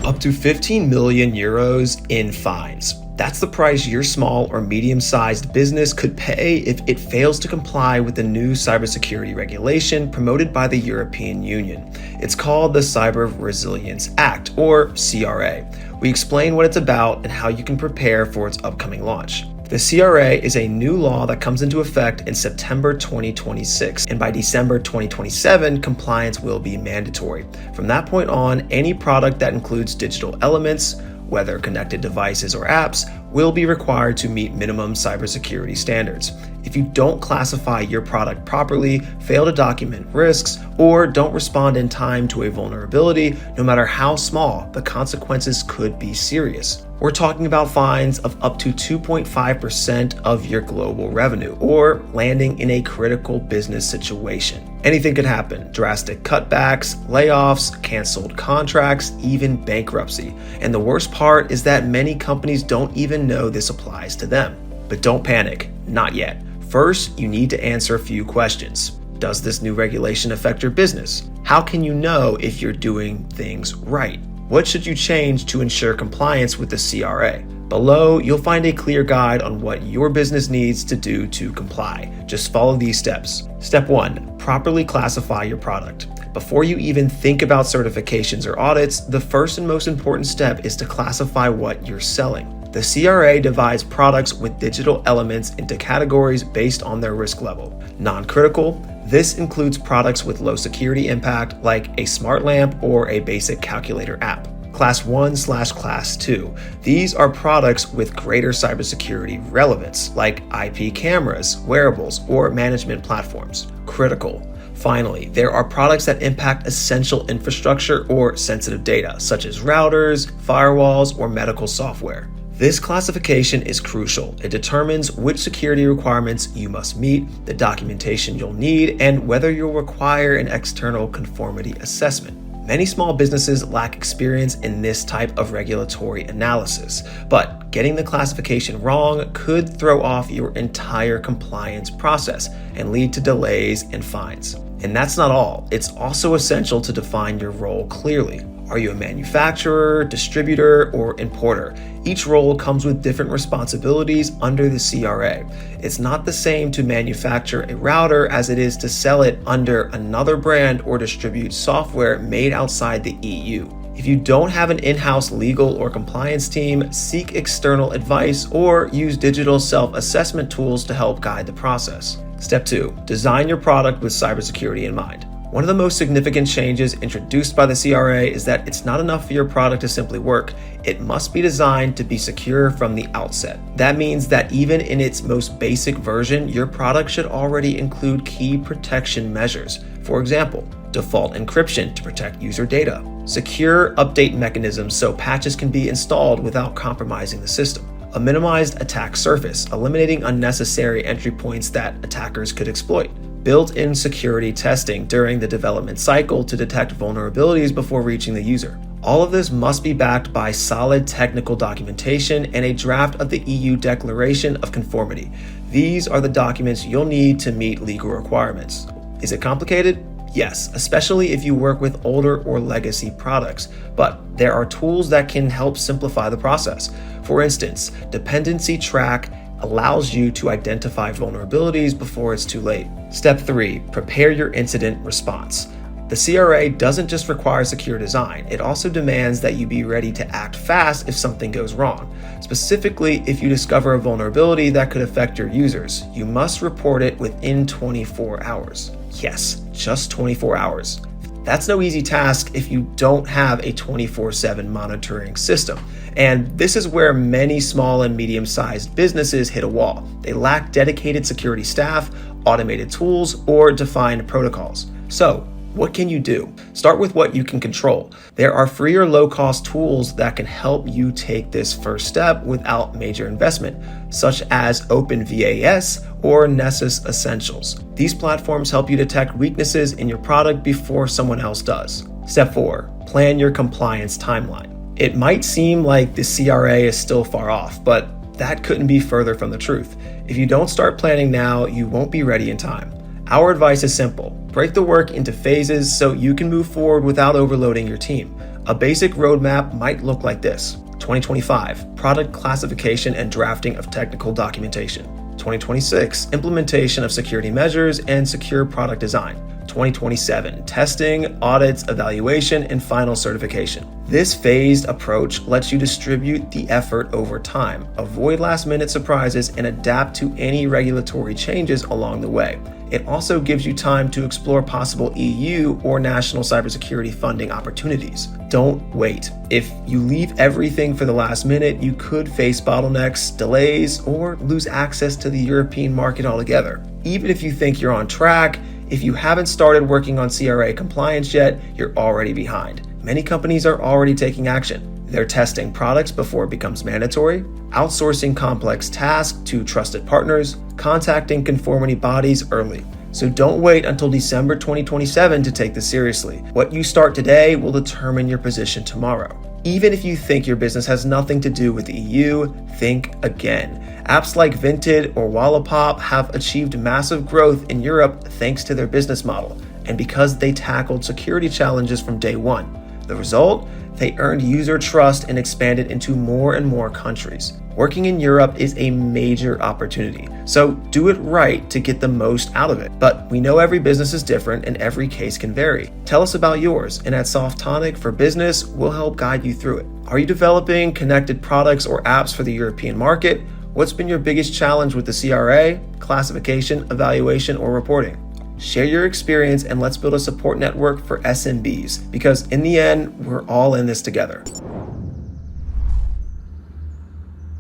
Up to 15 million euros in fines. That's the price your small or medium-sized business could pay if it fails to comply with the new cybersecurity regulation promoted by the European Union. It's called the Cyber Resilience Act, or CRA. We explain what it's about and how you can prepare for its upcoming launch. The CRA is a new law that comes into effect in September 2026, and by December 2027, compliance will be mandatory. From that point on, any product that includes digital elements, whether connected devices or apps, will be required to meet minimum cybersecurity standards. If you don't classify your product properly, fail to document risks, or don't respond in time to a vulnerability, no matter how small, the consequences could be serious. We're talking about fines of up to 2.5% of your global revenue, or landing in a critical business situation. Anything could happen: drastic cutbacks, layoffs, canceled contracts, even bankruptcy. And the worst part is that many companies don't even know this applies to them. But don't panic, not yet. First, you need to answer a few questions. Does this new regulation affect your business? How can you know if you're doing things right? What should you change to ensure compliance with the CRA? Below, you'll find a clear guide on what your business needs to do to comply. Just follow these steps. Step 1, properly classify your product. Before you even think about certifications or audits, the first and most important step is to classify what you're selling. The CRA divides products with digital elements into categories based on their risk level. Non-critical. This includes products with low security impact, like a smart lamp or a basic calculator app. Class 1/Class 2. These are products with greater cybersecurity relevance, like IP cameras, wearables, or management platforms. Critical. Finally, there are products that impact essential infrastructure or sensitive data, such as routers, firewalls, or medical software. This classification is crucial. It determines which security requirements you must meet, the documentation you'll need, and whether you'll require an external conformity assessment. Many small businesses lack experience in this type of regulatory analysis, but getting the classification wrong could throw off your entire compliance process and lead to delays and fines. And that's not all. It's also essential to define your role clearly. Are you a manufacturer, distributor, or importer? Each role comes with different responsibilities under the CRA. It's not the same to manufacture a router as it is to sell it under another brand or distribute software made outside the EU. If you don't have an in-house legal or compliance team, seek external advice or use digital self-assessment tools to help guide the process. Step 2, design your product with cybersecurity in mind. One of the most significant changes introduced by the CRA is that it's not enough for your product to simply work. It must be designed to be secure from the outset. That means that even in its most basic version, your product should already include key protection measures. For example, default encryption to protect user data, secure update mechanisms so patches can be installed without compromising the system, a minimized attack surface, eliminating unnecessary entry points that attackers could exploit, built-in security testing during the development cycle to detect vulnerabilities before reaching the user. All of this must be backed by solid technical documentation and a draft of the EU Declaration of Conformity. These are the documents you'll need to meet legal requirements. Is it complicated? Yes, especially if you work with older or legacy products, but there are tools that can help simplify the process. For instance, Dependency Track allows you to identify vulnerabilities before it's too late. Step 3, prepare your incident response. The CRA doesn't just require secure design, it also demands that you be ready to act fast if something goes wrong. Specifically, if you discover a vulnerability that could affect your users, you must report it within 24 hours. Yes, just 24 hours. That's no easy task if you don't have a 24/7 monitoring system. And this is where many small and medium-sized businesses hit a wall. They lack dedicated security staff, automated tools, or defined protocols. So, what can you do? Start with what you can control. There are free or low-cost tools that can help you take this first step without major investment, such as OpenVAS or Nessus Essentials. These platforms help you detect weaknesses in your product before someone else does. Step 4, plan your compliance timeline. It might seem like the CRA is still far off, but that couldn't be further from the truth. If you don't start planning now, you won't be ready in time. Our advice is simple. Break the work into phases so you can move forward without overloading your team. A basic roadmap might look like this. 2025, product classification and drafting of technical documentation. 2026, implementation of security measures and secure product design. 2027, testing, audits, evaluation, and final certification. This phased approach lets you distribute the effort over time, avoid last-minute surprises, and adapt to any regulatory changes along the way. It also gives you time to explore possible EU or national cybersecurity funding opportunities. Don't wait. If you leave everything for the last minute, you could face bottlenecks, delays, or lose access to the European market altogether. Even if you think you're on track, if you haven't started working on CRA compliance yet, you're already behind. Many companies are already taking action. They're testing products before it becomes mandatory, outsourcing complex tasks to trusted partners, contacting conformity bodies early. So don't wait until December 2027 to take this seriously. What you start today will determine your position tomorrow. Even if you think your business has nothing to do with the EU, think again. Apps like Vinted or Wallapop have achieved massive growth in Europe thanks to their business model, and because they tackled security challenges from day one. The result? They earned user trust and expanded into more and more countries. Working in Europe is a major opportunity, so do it right to get the most out of it. But we know every business is different and every case can vary. Tell us about yours, and at Softonic for Business, we'll help guide you through it. Are you developing connected products or apps for the European market? What's been your biggest challenge with the CRA, classification, evaluation, or reporting? Share your experience and let's build a support network for SMBs, because in the end, we're all in this together.